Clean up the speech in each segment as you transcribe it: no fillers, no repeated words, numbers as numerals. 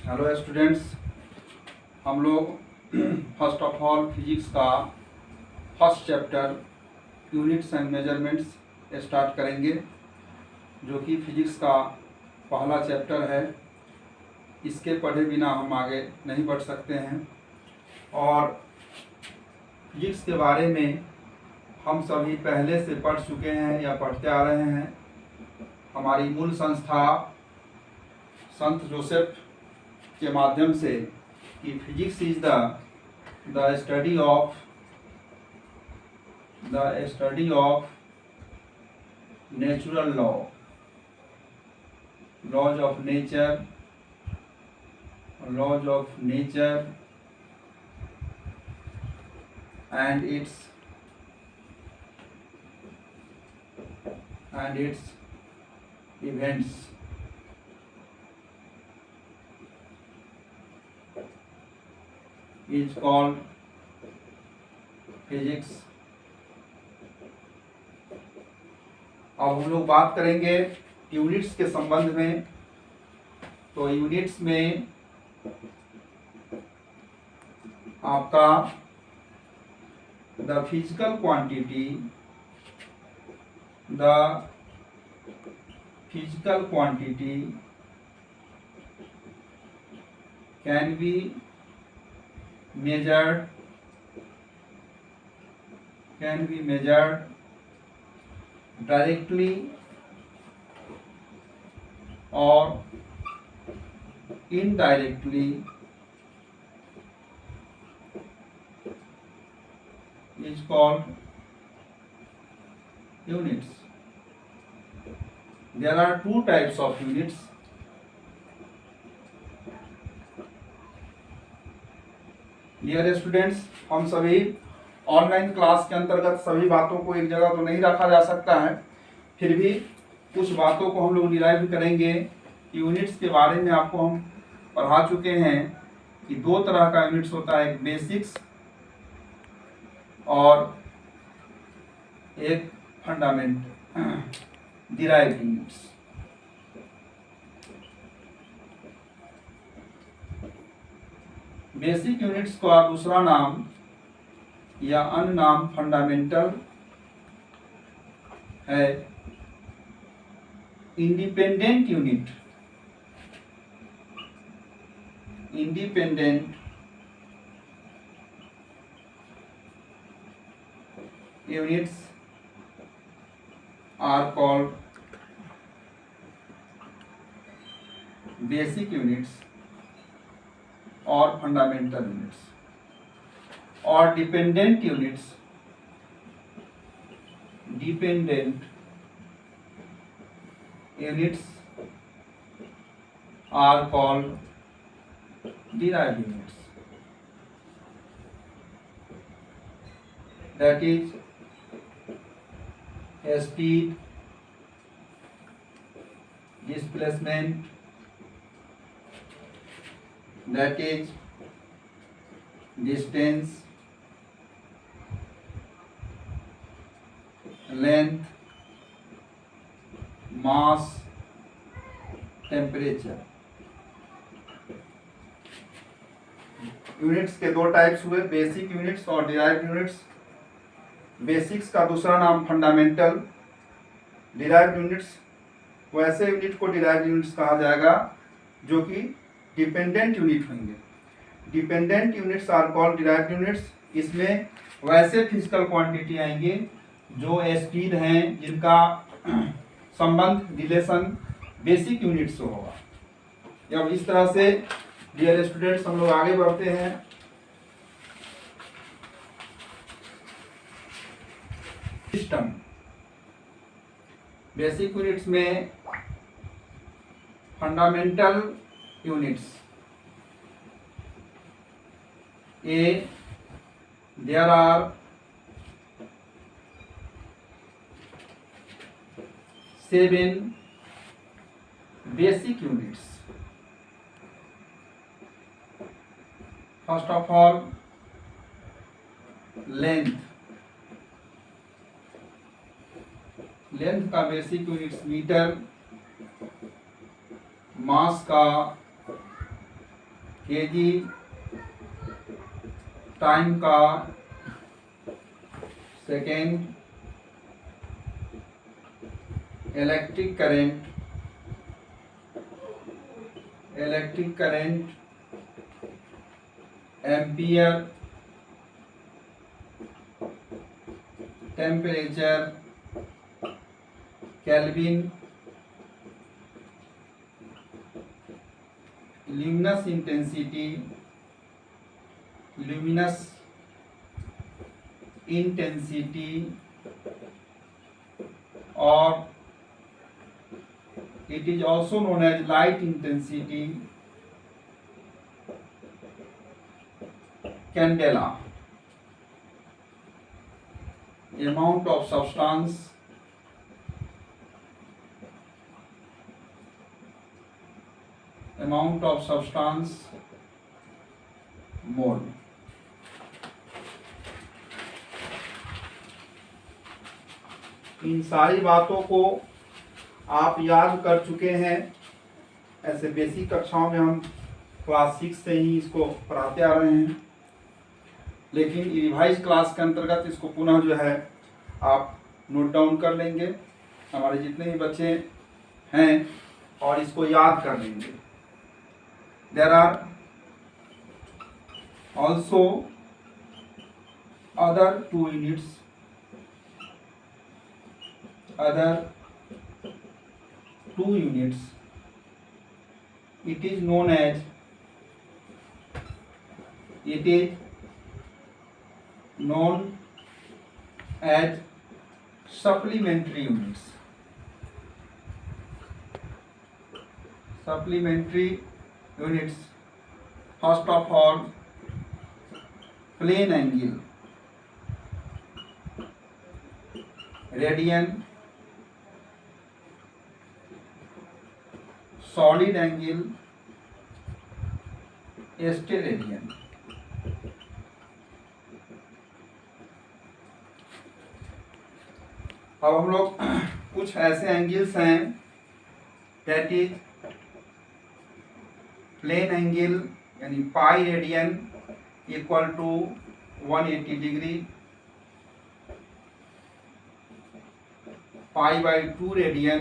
Hello students, हम लोग first of all physics का first chapter units and measurements start करेंगे, जो कि फिजिक्स का पहला चैप्टर है। इसके पढ़े बिना हम आगे नहीं बढ़ सकते हैं। और फिजिक्स के बारे में हम सभी पहले से पढ़ चुके हैं या पढ़ते आ रहे हैं। हमारी मूल संस्था संत जोसेफ के माध्यम से कि physics is the study of natural laws of nature and its events. Is called physics. अब हम लोग बात करेंगे यूनिट्स के संबंध में। तो यूनिट्स में आपका the physical quantity can be measured directly or indirectly is called units. There are two types of units. Dear students, हम सभी ऑनलाइन क्लास के अंतर्गत सभी बातों को एक जगह तो नहीं रखा जा सकता है, फिर भी कुछ बातों को हम लोग डिराइव करेंगे। यूनिट्स के बारे में आपको हम पढ़ा चुके हैं कि दो तरह का यूनिट्स होता है, एक बेसिक्स और एक fundament derived units. Basic units का दूसरा नाम या अन्य नाम फंडामेंटल है। Independent units are called basic units और फंडामेंटल यूनिट्स। और dependent units are called derived units. That is speed, displacement, that is distance, length, mass, temperature। Units के दो टाइप्स हुए, बेसिक यूनिट्स और डिराइव्ड यूनिट्स। बेसिक्स का दूसरा नाम fundamental. Derived units वैसे यूनिट को डिराइव्ड यूनिट्स कहा जाएगा जो कि डिपेंडेंट यूनिट होंगे। Dependent units are called derived units. इसमें वैसे फिजिकल क्वांटिटी आएंगे जो स्पीड हैं, जिनका संबंध रिलेशन बेसिक यूनिट से होगा। अब इस तरह से डियर स्टूडेंट्स हम लोग आगे बढ़ते हैं। सिस्टम बेसिक यूनिट्स में fundamental units. There are 7 basic units. First of all, length. Length का बेसिक यूनिट्स मीटर, मास का kg टाइम का second electric current ampere temperature kelvin luminous intensity और it is also known as light intensity candela. Amount of substance mole. इन सारी बातों को आप याद कर चुके हैं। ऐसे बेसिक कक्षाओं में हम क्लास 6 से ही इसको पढ़ाते आ रहे हैं, लेकिन रिवाइज क्लास के अंतर्गत इसको पुनः जो है आप नोट डाउन कर लेंगे, हमारे जितने भी बच्चे हैं, और इसको याद कर लेंगे। There are also other 2 units, it is known as supplementary units. First of all, plane angle, radian, solid angle, steradian. अब हम लोग कुछ ऐसे एंगल्स हैं, दैट इज प्लेन एंगल यानी pi radian equal to 180 degree, pi by 2 radian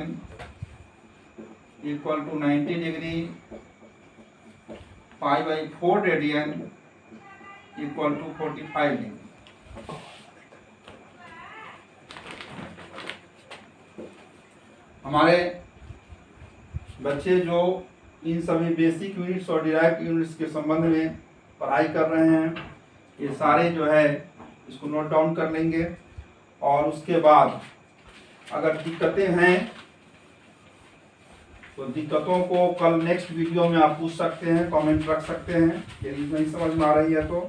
equal to 90 degree, pi by 4 radian equal to 45 degree. हमारे बच्चे जो इन सभी बेसिक यूनिट्स और डिराइव्ड यूनिट्स के संबंध में पढ़ाई कर रहे हैं, ये सारे जो है इसको नोट डाउन कर लेंगे, और उसके बाद अगर दिक्कतें हैं तो दिक्कतों को कल नेक्स्ट वीडियो में आप पूछ सकते हैं, कमेंट रख सकते हैं यदि नहीं समझ में आ रही है तो।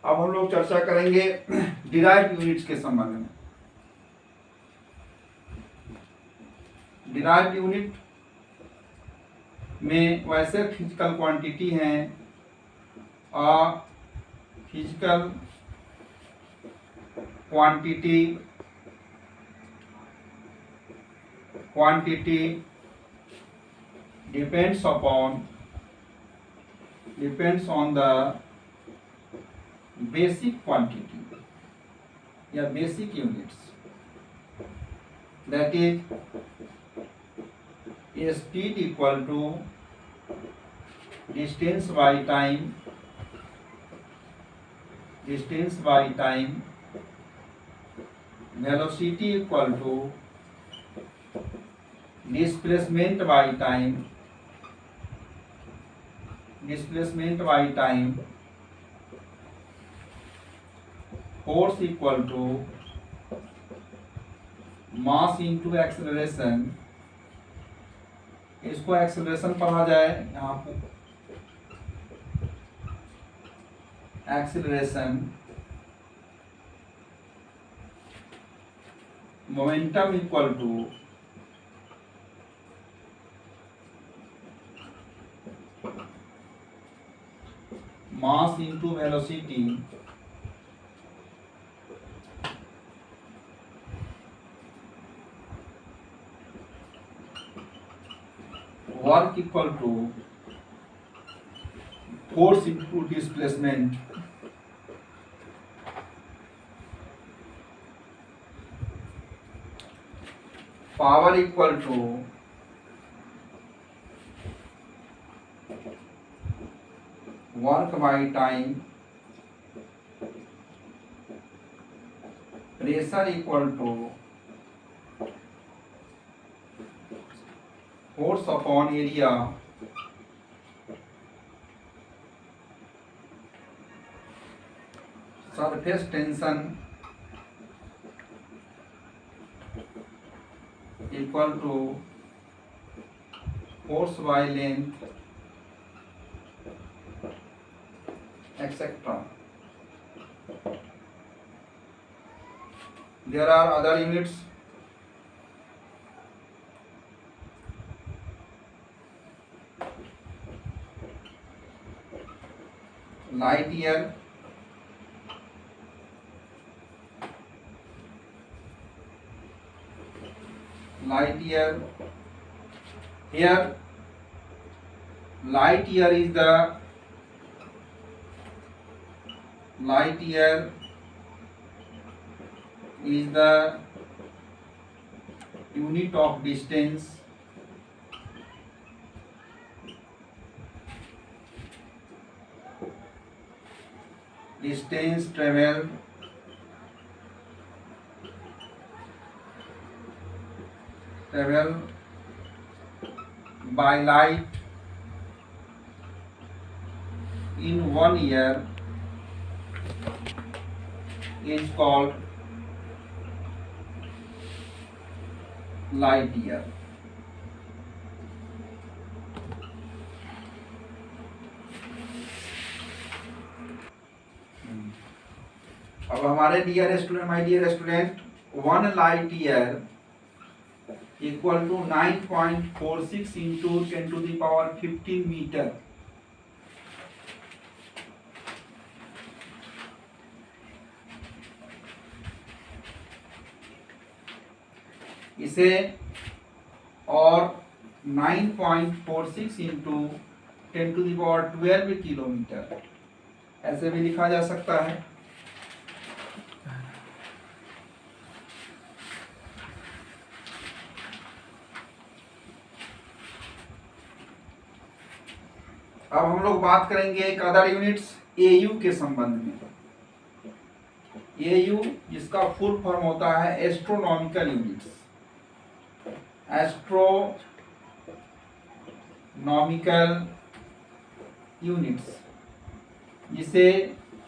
अब हम लोग चर्चा करेंगे डिराइव्ड यूनिट्स के संबंध में। डिराइव्ड यूनिट में वैसे फिजिकल क्वांटिटी हैं, physical quantity depends on the basic quantity या basic units, that is speed equal to distance by time, velocity equal to displacement by time, force equal to mass into acceleration। इसको acceleration पढ़ा जाए, यहाँ पर acceleration, momentum equal to mass into velocity, work equal to force into displacement, power equal to work by time, pressure equal to force upon area, surface tension equal to force by length, etc. There are other units. Light year, light year. Here light year is the unit of distance traveled by light in 1 year is called light year. अब हमारे dear student, my dear student, 1 light year equal to 9.46 into 10⁻15 metre. इसे और 9.46 into 10⁻12 kilometre ऐसे भी लिखा जा सकता है। अब हम लोग बात करेंगे एक अदर यूनिट्स एयू के संबंध में। एयू जिसका फुल फॉर्म होता है एस्ट्रोनॉमिकल यूनिट्स, एस्ट्रोनॉमिकल यूनिट्स, जिसे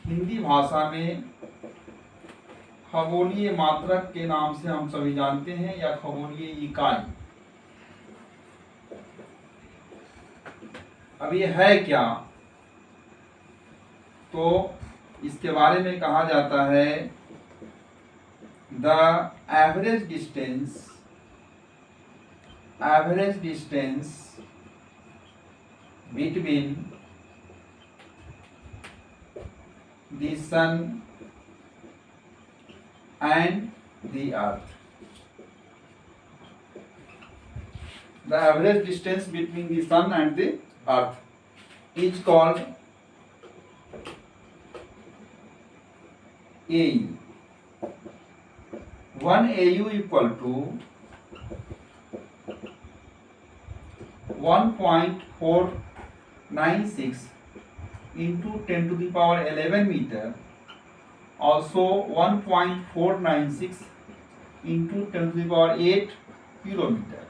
हिंदी भाषा में खगोलीय मात्रक के नाम से हम सभी जानते हैं या खगोलीय इकाई। अब ये है क्या, तो इसके बारे में कहा जाता है the average distance between the sun and the earth. The average distance between the sun and the earth is called AU. 1 AU equal to 1.496 into 10⁻11 meter, also 1.496 into 10⁸ kilometre.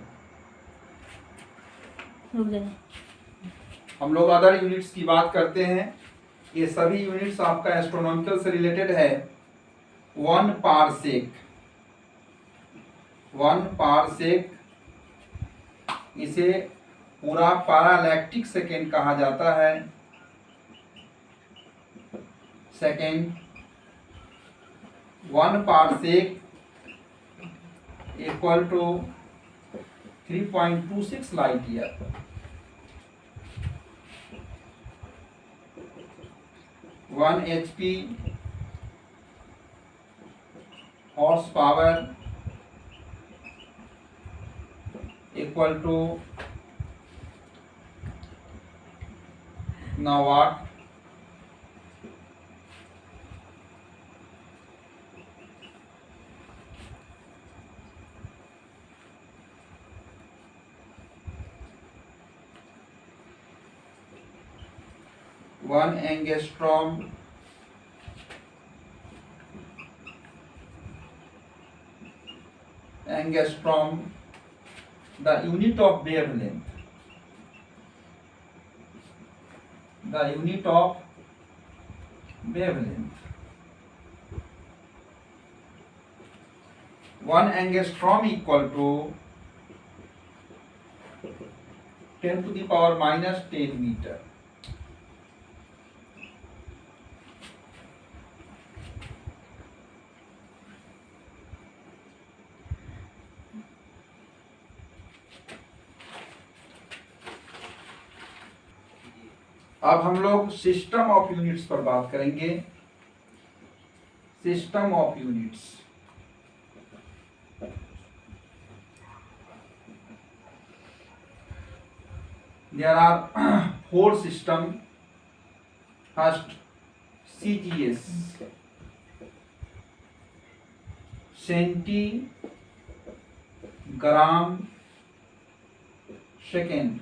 हम लोग अदर यूनिट्स की बात करते हैं। ये सभी units आपका astronomical से रिलेटेड है। 1 पारसेक, इसे पूरा पैरालैक्टिक सेकेंड कहा जाता है। Second 1 parsec equal to 3.26 light year. One HP horse power equal to now what? One angstrom the unit of wavelength. The unit of wavelength. 1 angstrom equal to 10 to the power minus 10 meter. अब हम लोग system of units पर बात करेंगे। System of units, there are 4 system. First CGS, centigram second.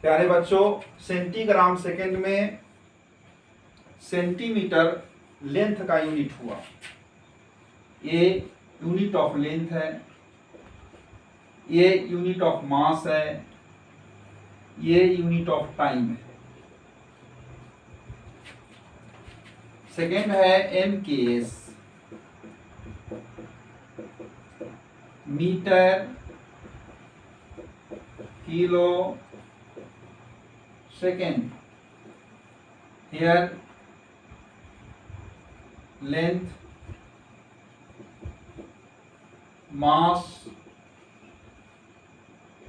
प्यारे बच्चों, centigram second में centimetre length का यूनिट हुआ। ये यूनिट ऑफ लेंथ है, ये यूनिट ऑफ मास है, ये यूनिट ऑफ टाइम है। सेकेंड है MKS, metre kilo second. here length, mass,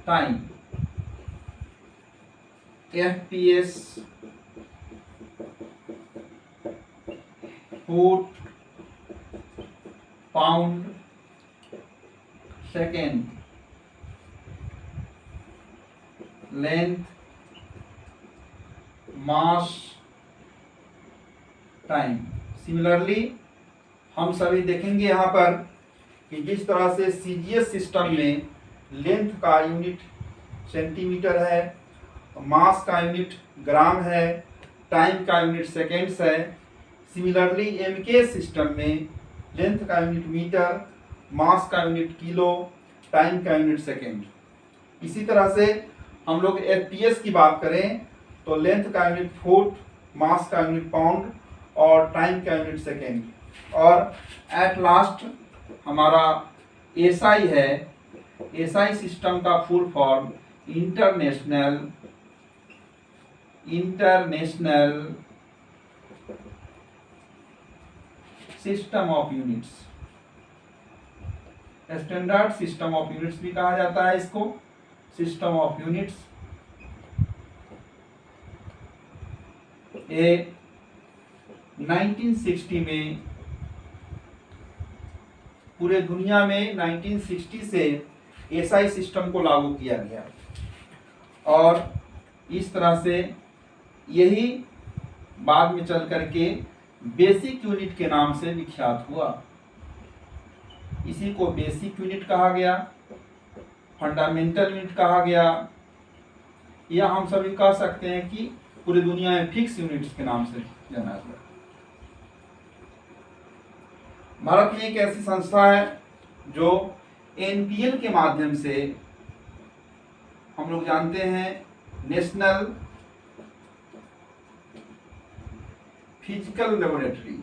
time। FPS, foot pound second. Length, mass, time. Similarly हम सभी देखेंगे यहाँ पर कि जिस तरह से CGS सिस्टम में लेंथ का यूनिट सेंटीमीटर है, मास का यूनिट ग्राम है, टाइम का यूनिट सेकेंड्स है। सिमिलरली MKS सिस्टम में लेंथ का यूनिट मीटर, मास का यूनिट किलो, टाइम का यूनिट सेकेंड। इसी तरह से हम लोग FPS की बात करें तो लेंथ का यूनिट फुट, मास का यूनिट पाउंड और टाइम का यूनिट सेकेंड। और एट लास्ट हमारा SI है। SI सिस्टम का full form international system of units. Standard system of units भी कहा जाता है इसको। सिस्टम ऑफ यूनिट्स ये 1960 में पूरे दुनिया में 1960 से SI सिस्टम को लागू किया गया और इस तरह से यही बाद में चल करके बेसिक यूनिट के नाम से विख्यात हुआ। इसी को बेसिक यूनिट कहा गया, फंडामेंटल यूनिट कहा गया, या हम सभी कह सकते हैं कि पूरी दुनिया में फिक्स यूनिट्स के नाम से जाना गया। भारत में एक ऐसी संस्था है जो NPL के माध्यम से, हम लोग जानते हैं नेशनल फिजिकल लेबोरेटरी,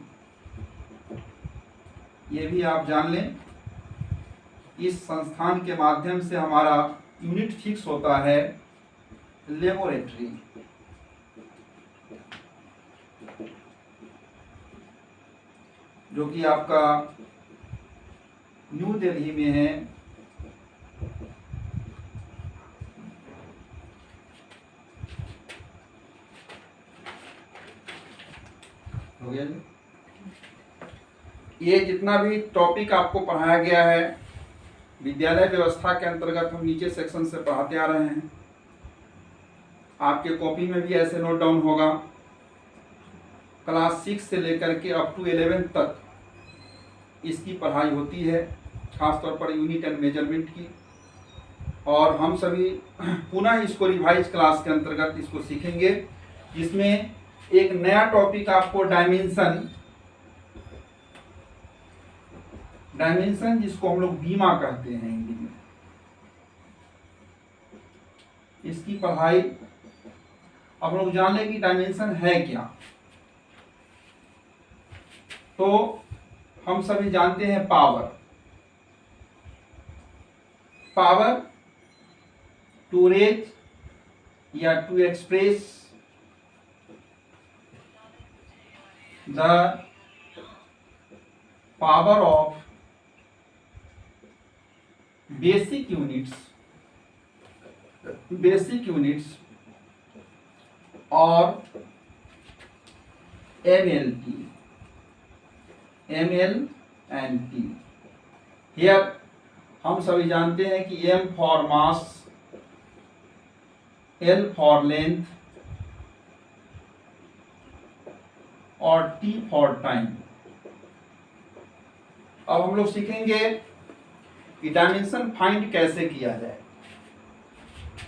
ये भी आप जान लें। इस संस्थान के माध्यम से हमारा यूनिट फिक्स होता है लेबोरेटरी। जो कि आपका न्यू दिल्ली में है। हो गया जी। ये जितना भी टॉपिक आपको पढ़ाया गया है विद्यालय व्यवस्था के अंतर्गत हम नीचे सेक्शन से पढ़ाते आ रहे हैं। आपके कॉपी में भी ऐसे नोट डाउन होगा। क्लास 6 से लेकर के अप टू 11 तक इसकी पढ़ाई होती है, खासतौर पर यूनिट एंड मेजरमेंट की। और हम सभी पुनः इसको रिवाइज क्लास के अंतर्गत इसको सीखेंगे, जिसमें एक नया टॉपिक आपको डायमेंशन जिसको हम लोग बीमा कहते हैं हिंदी में, इसकी पढ़ाई अब लोग जान लें कि डायमेंशन है क्या। तो हम सभी जानते हैं पावर टू रेज या to express the power of basic units और ML and T। Here हम सभी जानते हैं कि M for mass, L for length और T फॉर टाइम। अब हम लोग सीखेंगे कि डायमेंशन फाइंड कैसे किया जाए।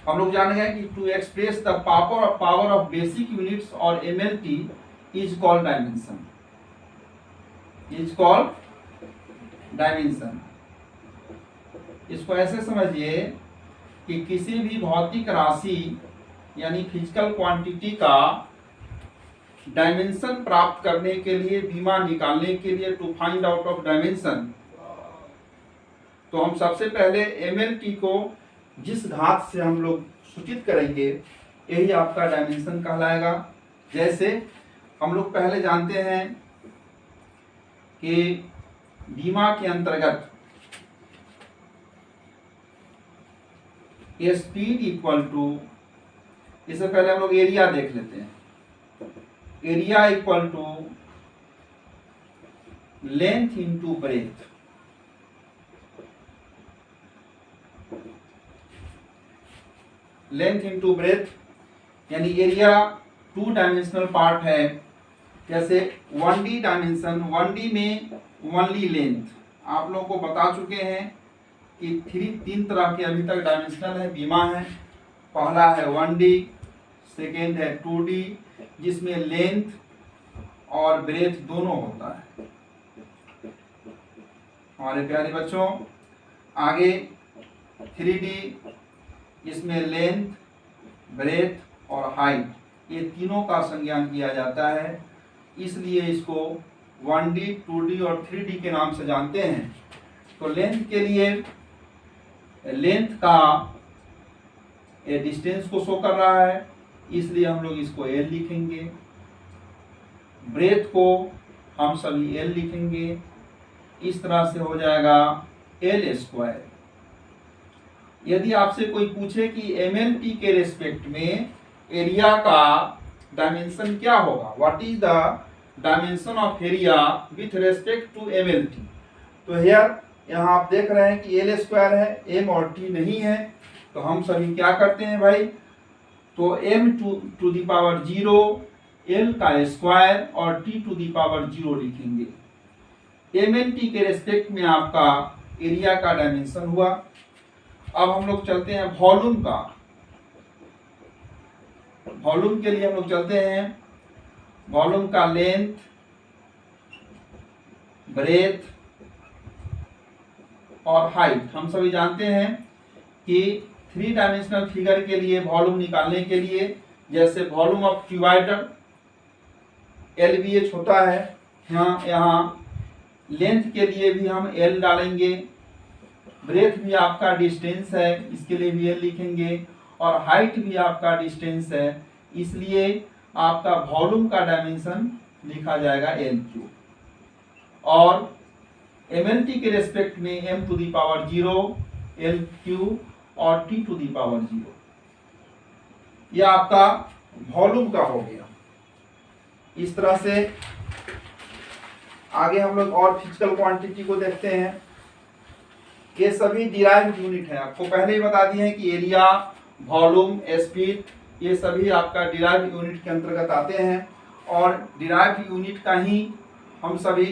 हम लोग जान गए कि to express the power of basic units और MLT इज कॉल्ड डायमेंशन। इसको ऐसे समझिए कि किसी भी भौतिक राशि यानी फिजिकल क्वांटिटी का डायमेंशन प्राप्त करने के लिए, बीमा निकालने के लिए, to find out of dimension, तो हम सबसे पहले MLT को जिस घात से हम लोग सूचित करेंगे यही आपका डायमेंशन कहलाएगा। जैसे हम लोग पहले जानते हैं कि बीमा के अंतर्गत स्पीड इक्वल टू, इससे पहले हम लोग एरिया देख लेते हैं। Area equal to length into breadth. Length into breadth यानी एरिया 2 डायमेंशनल पार्ट है। जैसे 1D डायमेंशन, 1D में ओनली लेंथ आप लोगों को बता चुके हैं कि 3 तरह के अभी तक डायमेंशनल है, बीमा है। पहला है 1D, सेकेंड है 2D जिसमें लेंथ और ब्रेथ दोनों होता है। हमारे प्यारे बच्चों, आगे 3D, इसमें लेंथ, ब्रेथ और हाइट ये तीनों का संज्ञान किया जाता है, इसलिए इसको 1D, 2D और 3D के नाम से जानते हैं। तो लेंथ के लिए लेंथ का डिस्टेंस को शो कर रहा है, इसलिए हम लोग इसको L लिखेंगे। ब्रेथ को हम सभी L लिखेंगे। इस तरह से हो जाएगा L²। यदि आपसे कोई पूछे कि MLT के रेस्पेक्ट में एरिया का डायमेंशन क्या होगा, what is the dimension of area with respect to MLT, तो यहाँ आप देख रहे हैं कि L² है, M और T नहीं है। तो हम सभी क्या करते हैं भाई, तो M to the power 0, L का स्क्वायर और T टू दी पावर 0 लिखेंगे। MLT के रेस्पेक्ट में आपका एरिया का डायमेंशन हुआ। अब हम लोग चलते हैं वॉल्यूम का। वॉल्यूम के लिए हम लोग चलते हैं, वॉल्यूम का लेंथ, ब्रेथ और हाइट। हम सभी जानते हैं कि 3 डायमेंशनल फिगर के लिए वॉल्यूम निकालने के लिए, जैसे वॉल्यूम ऑफ क्यूबाइडर LVH होता है, यहाँ लेंथ के लिए भी हम L डालेंगे, ब्रेथ भी आपका डिस्टेंस है इसके लिए भी L लिखेंगे, और हाइट भी आपका डिस्टेंस है, इसलिए आपका वॉल्यूम का डायमेंशन लिखा जाएगा L3। और MLT के रेस्पेक्ट में M to the power 0, L3 और T टू दी पावर 0, यह आपका वॉल्यूम का हो गया। इस तरह से आगे हम लोग और फिजिकल क्वांटिटी को देखते हैं। ये सभी डिराइव्ड यूनिट है। आपको पहले ही बता दिए हैं कि एरिया, वॉल्यूम, स्पीड ये सभी आपका डिराइव यूनिट के अंतर्गत आते हैं और डिराइव यूनिट का ही हम सभी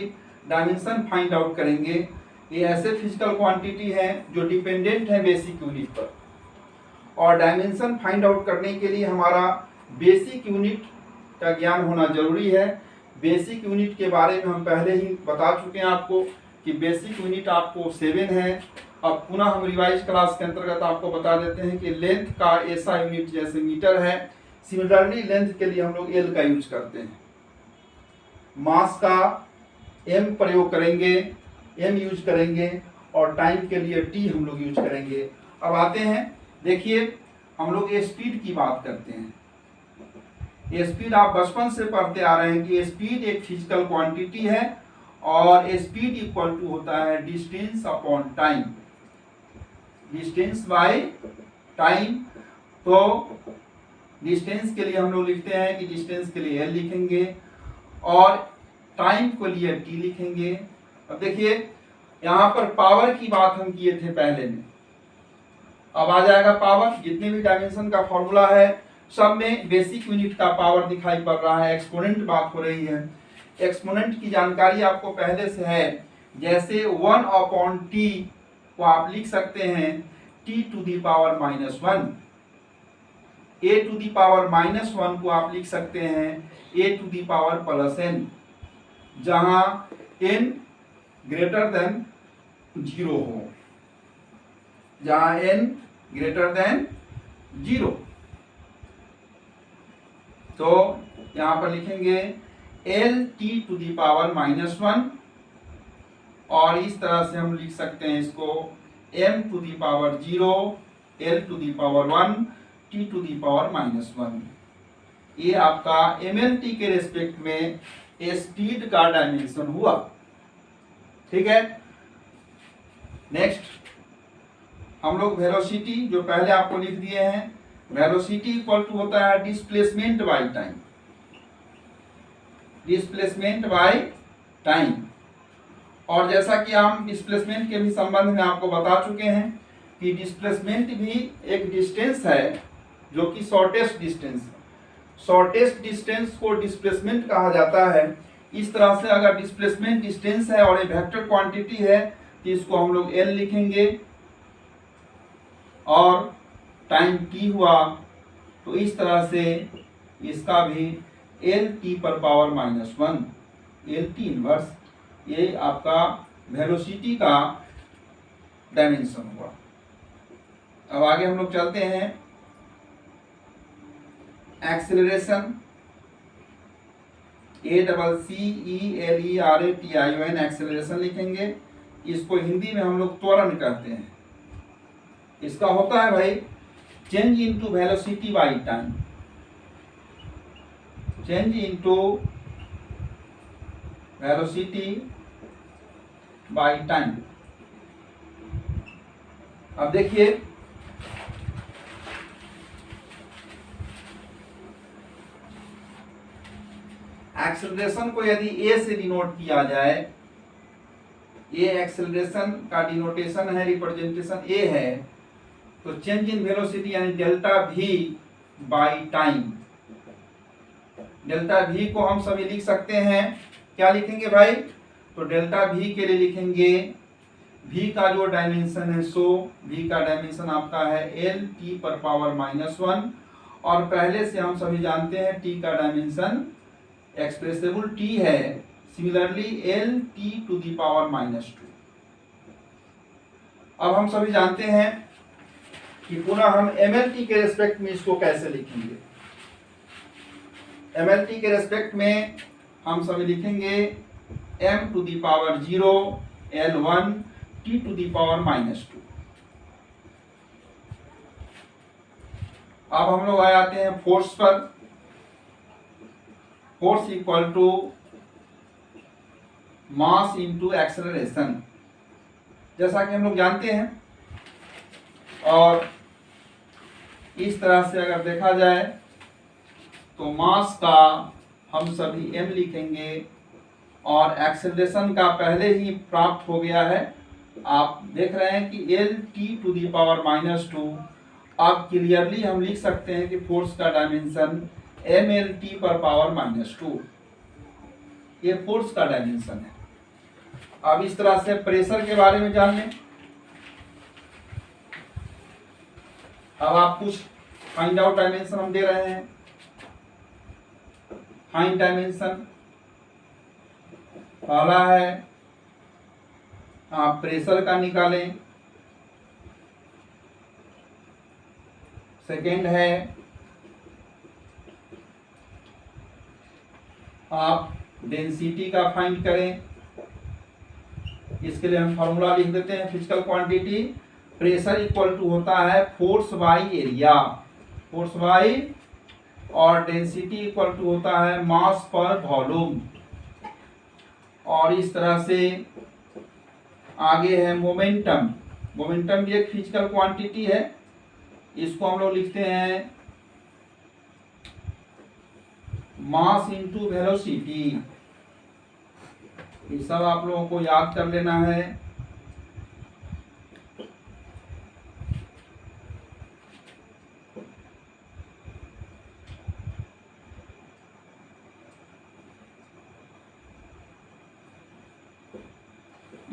डायमेंशन फाइंड आउट करेंगे। ये ऐसे फिजिकल क्वांटिटी हैं जो डिपेंडेंट है बेसिक यूनिट पर, और डायमेंशन फाइंड आउट करने के लिए हमारा बेसिक यूनिट का ज्ञान होना जरूरी है। बेसिक यूनिट के बारे में हम पहले ही बता चुके हैं आपको कि बेसिक यूनिट आपको 7 है। अब पुनः हम रिवाइज क्लास के अंतर्गत आपको बता देते हैं कि लेंथ का ऐसा यूनिट जैसे मीटर है, सिमिलरली लेंथ के लिए हम लोग एल का यूज करते हैं। मास का एम प्रयोग करेंगे, एम यूज करेंगे, और टाइम के लिए टी हम लोग यूज करेंगे। अब आते हैं, देखिए हम लोग स्पीड की बात करते हैं। स्पीड आप बचपन से पढ़ते आ रहे हैं कि स्पीड एक फिजिकल क्वांटिटी है और स्पीड इक्वल टू होता है distance upon time, distance by time. तो डिस्टेंस के लिए हम लोग लिखते हैं कि डिस्टेंस के लिए एल लिखेंगे और टाइम के लिए टी लिखेंगे। अब देखिए यहाँ पर पावर की बात हम किए थे पहले में, अब आ जाएगा पावर। जितने भी डायमेंशन का फॉर्मूला है सब में बेसिक यूनिट का पावर दिखाई पड़ रहा है। एक्सपोनेंट बात हो रही है, एक्सपोनेंट की जानकारी आपको पहले से है। जैसे 1/t को आप लिख सकते हैं t to the power -1, a to the power -1 को आप लिख सकते हैं a to the power +n, जहां n ग्रेटर देन 0 हो, जहां n ग्रेटर देन 0। तो यहां पर लिखेंगे L T to the power -1, और इस तरह से हम लिख सकते हैं इसको m to the power 0, l to the power 1, t to the power -1। ये आपका mlt के रेस्पेक्ट में स्पीड का डायमेंशन हुआ। ठीक है, नेक्स्ट हम लोग वेलोसिटी जो पहले आपको लिख दिए हैं, वेलोसिटी इक्वल टू होता है displacement by time, displacement by time. और जैसा कि हम डिस्प्लेसमेंट के भी संबंध में आपको बता चुके हैं कि डिस्प्लेसमेंट भी एक डिस्टेंस है जो कि शॉर्टेस्ट डिस्टेंस है। शॉर्टेस्ट डिस्टेंस को डिस्प्लेसमेंट कहा जाता है। इस तरह से अगर डिस्प्लेसमेंट डिस्टेंस है और ये वेक्टर क्वांटिटी है तो इसको हम लोग एल लिखेंगे, और टाइम t हुआ तो इस तरह से इसका भी एल टी पर पावर -1, एल टी इनवर्स, ये आपका वेलोसिटी का डायमेंशन हुआ। अब आगे हम लोग चलते हैं, एक्सेलरेशन, ACCELERATION एक्सेलरेशन लिखेंगे। इसको हिंदी में हम लोग त्वरण कहते हैं। इसका होता है भाई change into velocity by time, change into velocity by time. अब देखिए एक्सेलरेशन को यदि ए से डिनोट किया जाए, ये एक्सेलरेशन का डिनोटेशन है, रिप्रेजेंटेशन ए है, तो चेंज इन वेलोसिटी यानी delta v by time, delta v को हम सभी लिख सकते हैं। क्या लिखेंगे भाई? तो डेल्टा v के लिए लिखेंगे v का जो डायमेंशन है सो v का डायमेंशन आपका है एल टी पर पावर -1, और पहले से हम सभी जानते हैं t का डायमेंशन एक्सप्रेसेबल t है, similarly L T to the power -2। अब हम सभी जानते हैं कि पुनः हम MLT के रेस्पेक्ट में इसको कैसे लिखेंगे। MLT के रेस्पेक्ट में हम सभी लिखेंगे m to the power 0, L1, t to the power -2। अब हम लोग आ जाते हैं फोर्स पर। Force equal to mass into acceleration, जैसा कि हम लोग जानते हैं। और इस तरह से अगर देखा जाए तो मास का हम सभी m लिखेंगे और एक्सेलरेशन का पहले ही प्राप्त हो गया है। आप देख रहे हैं कि L T to the power -2 अब क्लियरली हम लिख सकते हैं कि फोर्स का डायमेंशन mLT पर पावर -2, ये फोर्स का डायमेंशन है। अब इस तरह से प्रेशर के बारे में जान लें। अब आप कुछ फाइंड आउट डायमेंशन हम दे रहे हैं। फाइंड डायमेंशन पहला है आप प्रेशर का निकालें, सेकेंड है आप डेंसिटी का फाइंड करें। इसके लिए हम फॉर्मूला लिख देते हैं, physical quantity pressure equal to होता है force by area, force by, और डेंसिटी इक्वल टू होता है मास पर वॉल्यूम। और इस तरह से आगे है मोमेंटम, मोमेंटम भी एक फिजिकल क्वांटिटी है, इसको हम लोग लिखते हैं मास इंटू वेलोसिटी। ये सब आप लोगों को याद कर लेना है।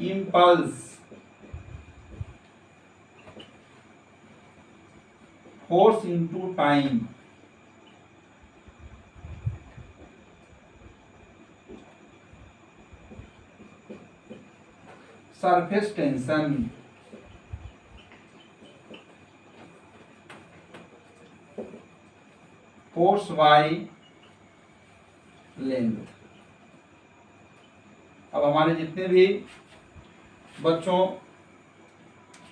Impulse, force into time, surface tension, force by length. अब हमारे जितने भी बच्चों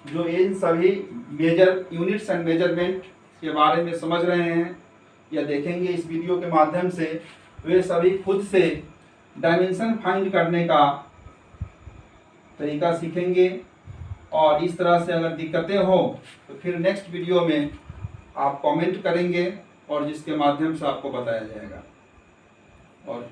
जो इन सभी मेजर यूनिट्स एंड मेजरमेंट के बारे में समझ रहे हैं या देखेंगे इस वीडियो के माध्यम से, वे सभी खुद से डायमेंशन फाइंड करने का तरीका सीखेंगे। और इस तरह से अगर दिक्कतें हो तो फिर नेक्स्ट वीडियो में आप कमेंट करेंगे और जिसके माध्यम से आपको बताया जाएगा। और